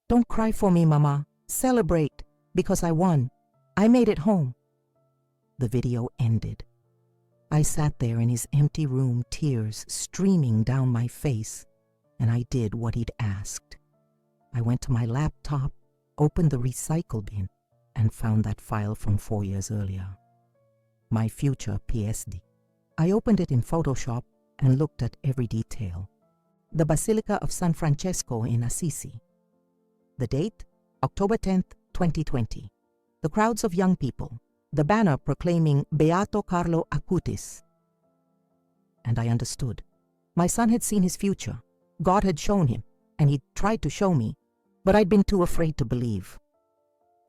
Don't cry for me, Mama. Celebrate, because I won. I made it home. The video ended. I sat there in his empty room, tears streaming down my face, and I did what he'd asked. I went to my laptop, opened the recycle bin, and found that file from 4 years earlier. My future PSD. I opened it in Photoshop and looked at every detail. The Basilica of San Francesco in Assisi. The date, October 10th, 2020. The crowds of young people. The banner proclaiming Beato Carlo Acutis. And I understood. My son had seen his future. God had shown him, and he'd tried to show me, but I'd been too afraid to believe.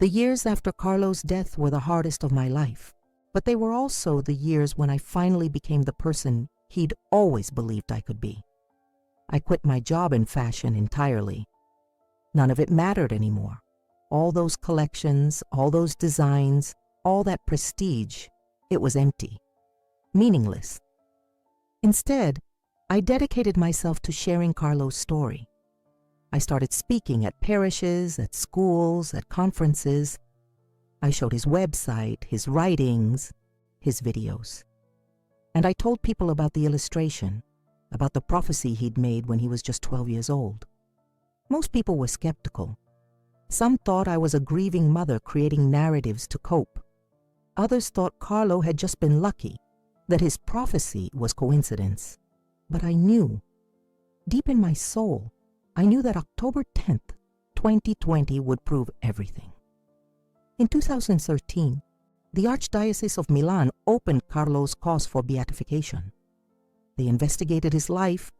The years after Carlo's death were the hardest of my life, but they were also the years when I finally became the person he'd always believed I could be. I quit my job in fashion entirely. None of it mattered anymore. All those collections, all those designs, all that prestige, it was empty, meaningless. Instead, I dedicated myself to sharing Carlo's story. I started speaking at parishes, at schools, at conferences. I showed his website, his writings, his videos. And I told people about the illustration, about the prophecy he'd made when he was just 12 years old. Most people were skeptical. Some thought I was a grieving mother creating narratives to cope. Others thought Carlo had just been lucky, that his prophecy was coincidence. But I knew, deep in my soul, I knew that October 10th, 2020 would prove everything. In 2013, the Archdiocese of Milan opened Carlo's cause for beatification. They investigated his life,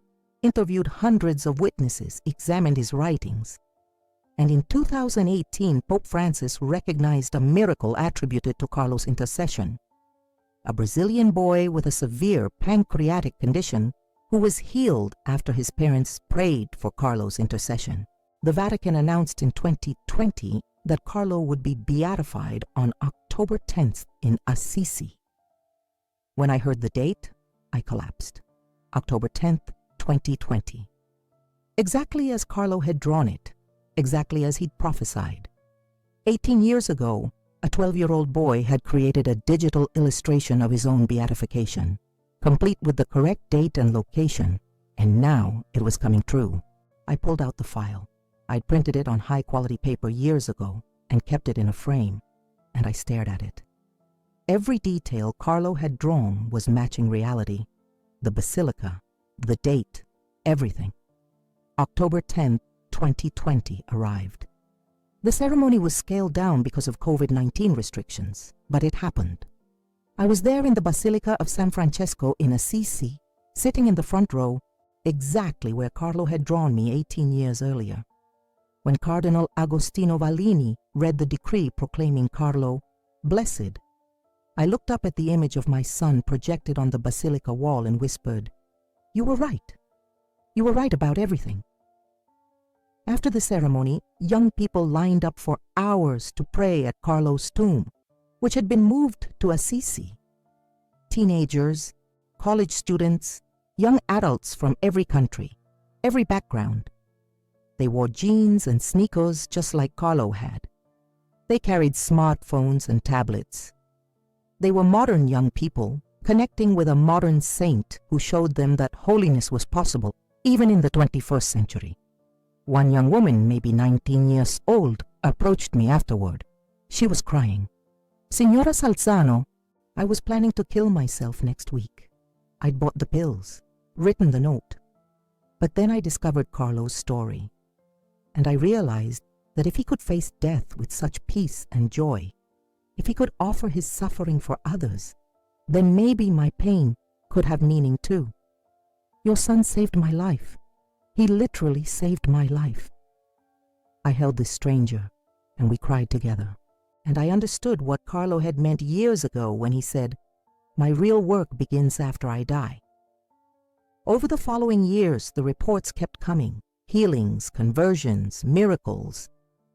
interviewed hundreds of witnesses, examined his writings. And in 2018, Pope Francis recognized a miracle attributed to Carlo's intercession. A Brazilian boy with a severe pancreatic condition who was healed after his parents prayed for Carlo's intercession. The Vatican announced in 2020 that Carlo would be beatified on October 10th in Assisi. When I heard the date, I collapsed. October 10th, 2020. Exactly as Carlo had drawn it, exactly as he'd prophesied. 18 years ago, a 12-year-old boy had created a digital illustration of his own beatification, complete with the correct date and location, and now it was coming true. I pulled out the file. I'd printed it on high-quality paper years ago and kept it in a frame, and I stared at it. Every detail Carlo had drawn was matching reality. The basilica, the date, everything. October 10th, 2020 arrived. The ceremony was scaled down because of COVID-19 restrictions, but it happened. I was there in the Basilica of San Francesco in Assisi, sitting in the front row, exactly where Carlo had drawn me 18 years earlier. When Cardinal Agostino Vallini read the decree proclaiming Carlo blessed, I looked up at the image of my son projected on the basilica wall and whispered, "You were right. You were right about everything." After the ceremony, young people lined up for hours to pray at Carlo's tomb, which had been moved to Assisi. Teenagers, college students, young adults from every country, every background. They wore jeans and sneakers just like Carlo had. They carried smartphones and tablets. They were modern young people, connecting with a modern saint who showed them that holiness was possible, even in the 21st century. One young woman, maybe 19 years old, approached me afterward. She was crying. "Signora Salzano, I was planning to kill myself next week. I'd bought the pills, written the note. But then I discovered Carlo's story, and I realized that if he could face death with such peace and joy, if he could offer his suffering for others, then maybe my pain could have meaning too. Your son saved my life. He literally saved my life." I held this stranger, and we cried together. And I understood what Carlo had meant years ago when he said, "My real work begins after I die." Over the following years, the reports kept coming. Healings, conversions, miracles.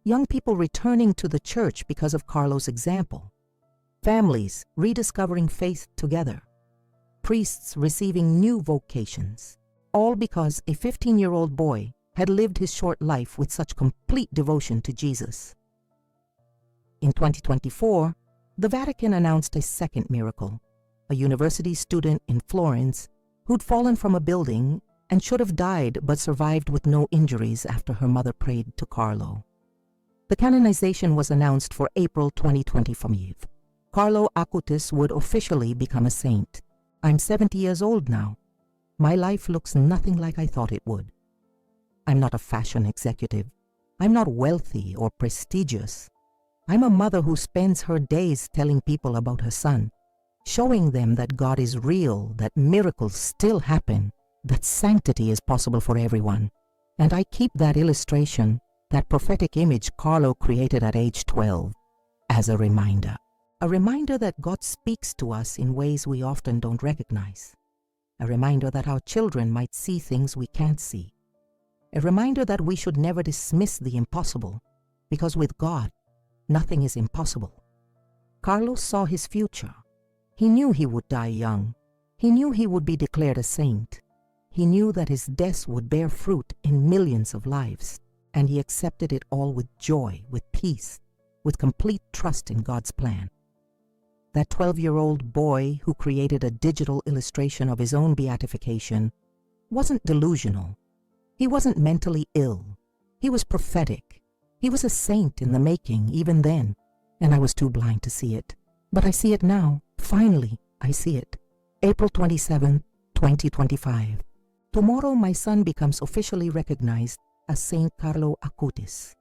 Young people returning to the church because of Carlo's example. Families rediscovering faith together. Priests receiving new vocations. All because a 15-year-old boy had lived his short life with such complete devotion to Jesus. In 2024, the Vatican announced a second miracle. A university student in Florence who'd fallen from a building and should have died but survived with no injuries after her mother prayed to Carlo. The canonization was announced for April 2025. Carlo Acutis would officially become a saint. I'm 70 years old now. My life looks nothing like I thought it would. I'm not a fashion executive. I'm not wealthy or prestigious. I'm a mother who spends her days telling people about her son, showing them that God is real, that miracles still happen, that sanctity is possible for everyone. And I keep that illustration, that prophetic image Carlo created at age 12, as a reminder. A reminder that God speaks to us in ways we often don't recognize. A reminder that our children might see things we can't see. A reminder that we should never dismiss the impossible, because with God, nothing is impossible. Carlo saw his future. He knew he would die young. He knew he would be declared a saint. He knew that his death would bear fruit in millions of lives, and he accepted it all with joy, with peace, with complete trust in God's plan. That 12-year-old boy who created a digital illustration of his own beatification wasn't delusional. He wasn't mentally ill. He was prophetic. He was a saint in the making even then, and I was too blind to see it. But I see it now. Finally, I see it. April 27, 2025. Tomorrow my son becomes officially recognized as Saint Carlo Acutis.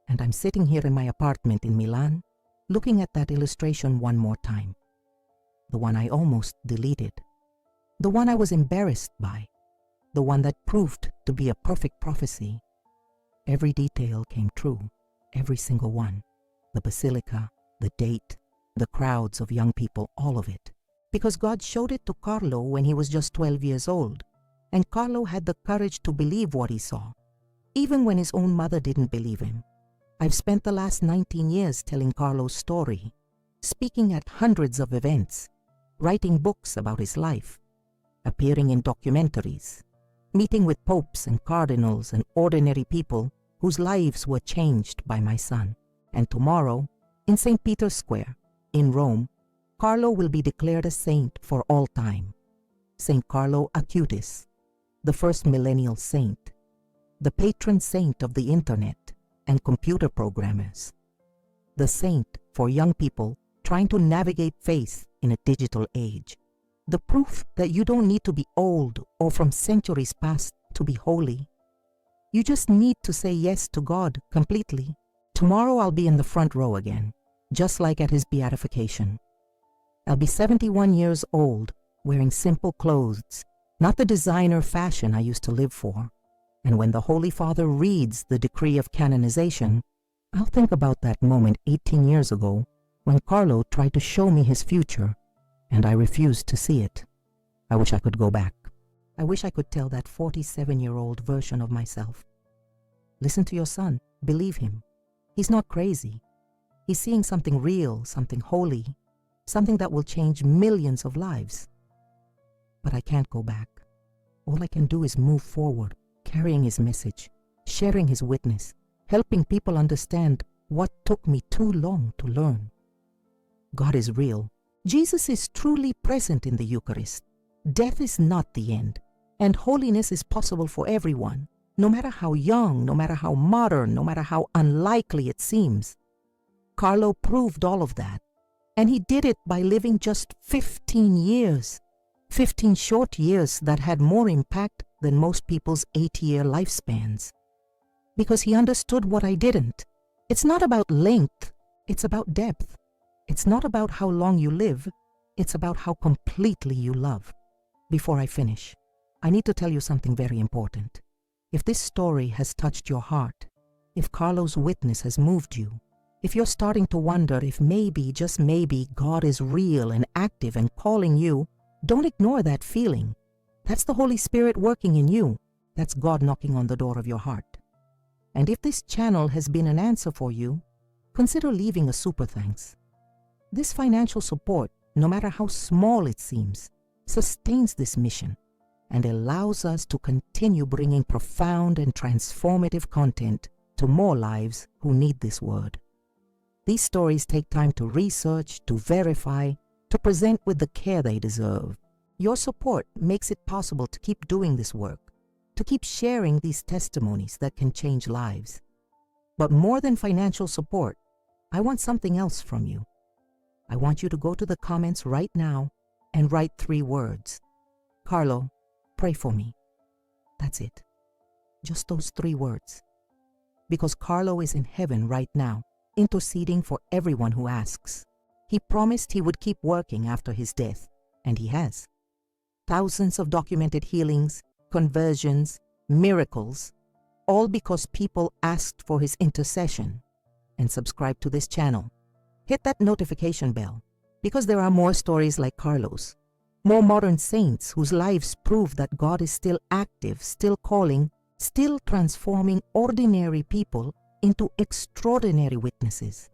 And I'm sitting here in my apartment in Milan, looking at that illustration one more time. The one I almost deleted. The one I was embarrassed by. The one that proved to be a perfect prophecy. Every detail came true, every single one. The basilica, the date, the crowds of young people, all of it. Because God showed it to Carlo when he was just 12 years old, and Carlo had the courage to believe what he saw, even when his own mother didn't believe him. I've spent the last 19 years telling Carlo's story, speaking at hundreds of events, writing books about his life, appearing in documentaries, meeting with popes and cardinals and ordinary people whose lives were changed by my son. And tomorrow, in St. Peter's Square, in Rome, Carlo will be declared a saint for all time. St. Carlo Acutis, the first millennial saint, the patron saint of the internet and computer programmers, the saint for young people trying to navigate faith in a digital age, the proof that you don't need to be old or from centuries past to be holy. You just need to say yes to God completely. Tomorrow I'll be in the front row again, just like at his beatification. I'll be 71 years old, wearing simple clothes, not the designer fashion I used to live for. And when the Holy Father reads the decree of canonization, I'll think about that moment 18 years ago when Carlo tried to show me his future, and I refused to see it. I wish I could go back. I wish I could tell that 47-year-old version of myself, listen to your son, believe him. He's not crazy. He's seeing something real, something holy, something that will change millions of lives. But I can't go back. All I can do is move forward, carrying his message, sharing his witness, helping people understand what took me too long to learn. God is real. Jesus is truly present in the Eucharist. Death is not the end, and holiness is possible for everyone, no matter how young, no matter how modern, no matter how unlikely it seems. Carlo proved all of that, and he did it by living just 15 years. 15 short years that had more impact than most people's 8-year lifespans. Because he understood what I didn't. It's not about length, it's about depth. It's not about how long you live, it's about how completely you love. Before I finish, I need to tell you something very important. If this story has touched your heart, if Carlo's witness has moved you, if you're starting to wonder if maybe, just maybe, God is real and active and calling you, don't ignore that feeling. That's the Holy Spirit working in you. That's God knocking on the door of your heart. And if this channel has been an answer for you, consider leaving a super thanks. This financial support, no matter how small it seems, sustains this mission and allows us to continue bringing profound and transformative content to more lives who need this word. These stories take time to research, to verify, to present with the care they deserve. Your support makes it possible to keep doing this work, to keep sharing these testimonies that can change lives. But more than financial support, I want something else from you. I want you to go to the comments right now and write 3 words. Carlo, pray for me. That's it. Just those 3 words. Because Carlo is in heaven right now, interceding for everyone who asks. He promised he would keep working after his death, and he has. Thousands of documented healings, conversions, miracles, all because people asked for his intercession. And subscribe to this channel. Hit that notification bell, because there are more stories like Carlo's, more modern saints whose lives prove that God is still active, still calling, still transforming ordinary people into extraordinary witnesses.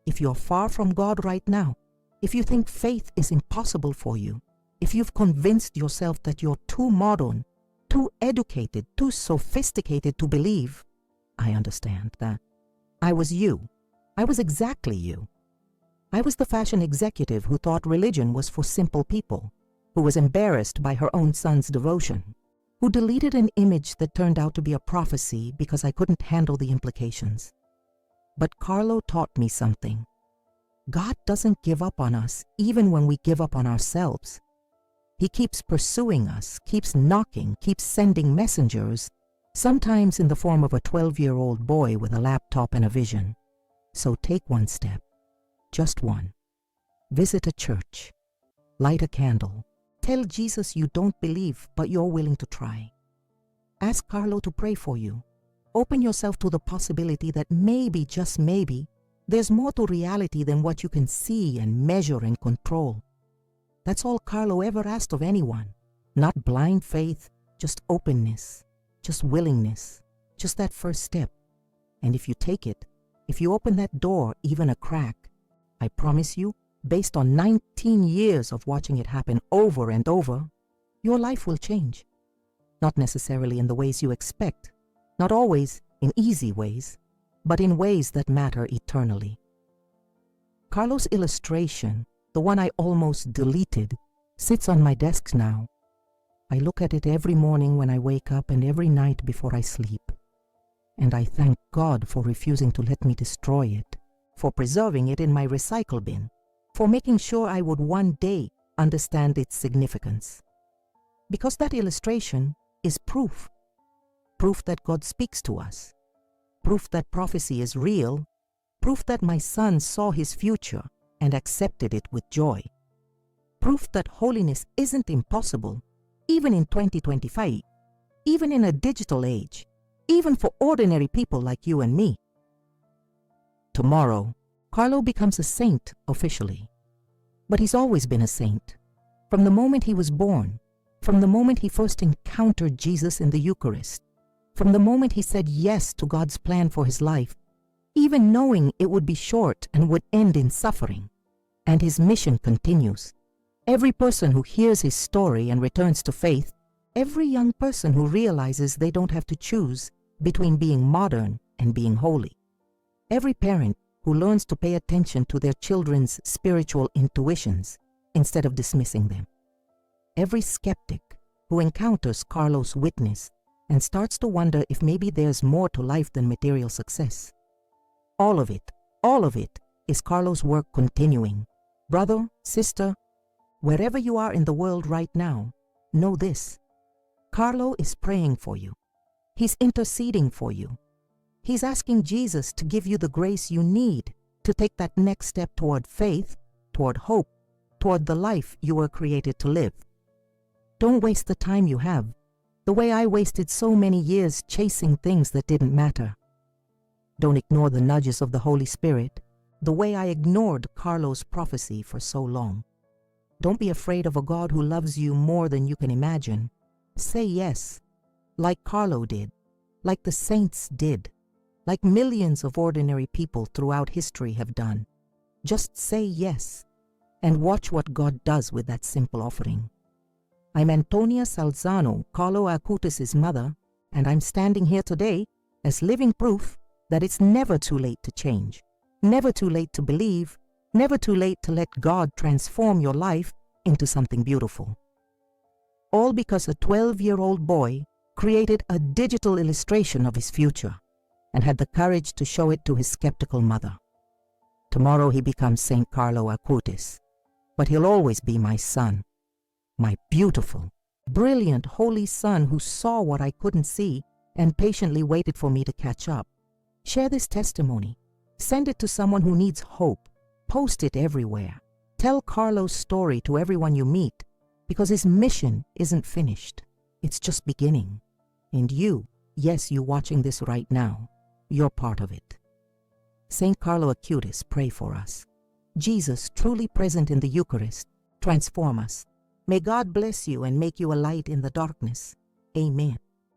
If you're far from God right now, if you think faith is impossible for you, if you've convinced yourself that you're too modern, too educated, too sophisticated to believe, I understand that. I was you. I was exactly you. I was the fashion executive who thought religion was for simple people, who was embarrassed by her own son's devotion, who deleted an image that turned out to be a prophecy because I couldn't handle the implications. But Carlo taught me something. God doesn't give up on us even when we give up on ourselves. He keeps pursuing us, keeps knocking, keeps sending messengers, sometimes in the form of a 12-year-old boy with a laptop and a vision. So take one step, just one. Visit a church, light a candle, tell Jesus you don't believe but you're willing to try. Ask Carlo to pray for you. Open yourself to the possibility that maybe, just maybe, there's more to reality than what you can see and measure and control. That's all Carlo ever asked of anyone. Not blind faith, just openness, just willingness, just that first step. And if you take it, if you open that door even a crack, I promise you, based on 19 years of watching it happen over and over, your life will change. Not necessarily in the ways you expect, not always in easy ways, but in ways that matter eternally. Carlo's illustration, the one I almost deleted, sits on my desk now. I look at it every morning when I wake up and every night before I sleep. And I thank God for refusing to let me destroy it, for preserving it in my recycle bin, for making sure I would one day understand its significance. Because that illustration is proof. Proof that God speaks to us. Proof that prophecy is real. Proof that my son saw his future and accepted it with joy. Proof that holiness isn't impossible, even in 2025, even in a digital age, even for ordinary people like you and me. Tomorrow, Carlo becomes a saint officially. But he's always been a saint. From the moment he was born, from the moment he first encountered Jesus in the Eucharist, from the moment he said yes to God's plan for his life, even knowing it would be short and would end in suffering. And his mission continues. Every person who hears his story and returns to faith, every young person who realizes they don't have to choose, between being modern and being holy. Every parent who learns to pay attention to their children's spiritual intuitions instead of dismissing them. Every skeptic who encounters Carlo's witness and starts to wonder if maybe there's more to life than material success. All of it is Carlo's work continuing. Brother, sister, wherever you are in the world right now, know this. Carlo is praying for you. He's interceding for you. He's asking Jesus to give you the grace you need to take that next step toward faith, toward hope, toward the life you were created to live. Don't waste the time you have, the way I wasted so many years chasing things that didn't matter. Don't ignore the nudges of the Holy Spirit, the way I ignored Carlo's prophecy for so long. Don't be afraid of a God who loves you more than you can imagine. Say yes, like Carlo did, like the saints did, like millions of ordinary people throughout history have done. Just say yes, and watch what God does with that simple offering. I'm Antonia Salzano, Carlo Acutis' mother, and I'm standing here today as living proof that it's never too late to change, never too late to believe, never too late to let God transform your life into something beautiful. All because a 12-year-old boy created a digital illustration of his future and had the courage to show it to his skeptical mother. Tomorrow he becomes St. Carlo Acutis, but he'll always be my son, my beautiful, brilliant, holy son who saw what I couldn't see and patiently waited for me to catch up. Share this testimony. Send it to someone who needs hope. Post it everywhere. Tell Carlo's story to everyone you meet, because his mission isn't finished. It's just beginning. And you, yes, you watching this right now, you're part of it. St. Carlo Acutis, pray for us. Jesus, truly present in the Eucharist, transform us. May God bless you and make you a light in the darkness. Amen.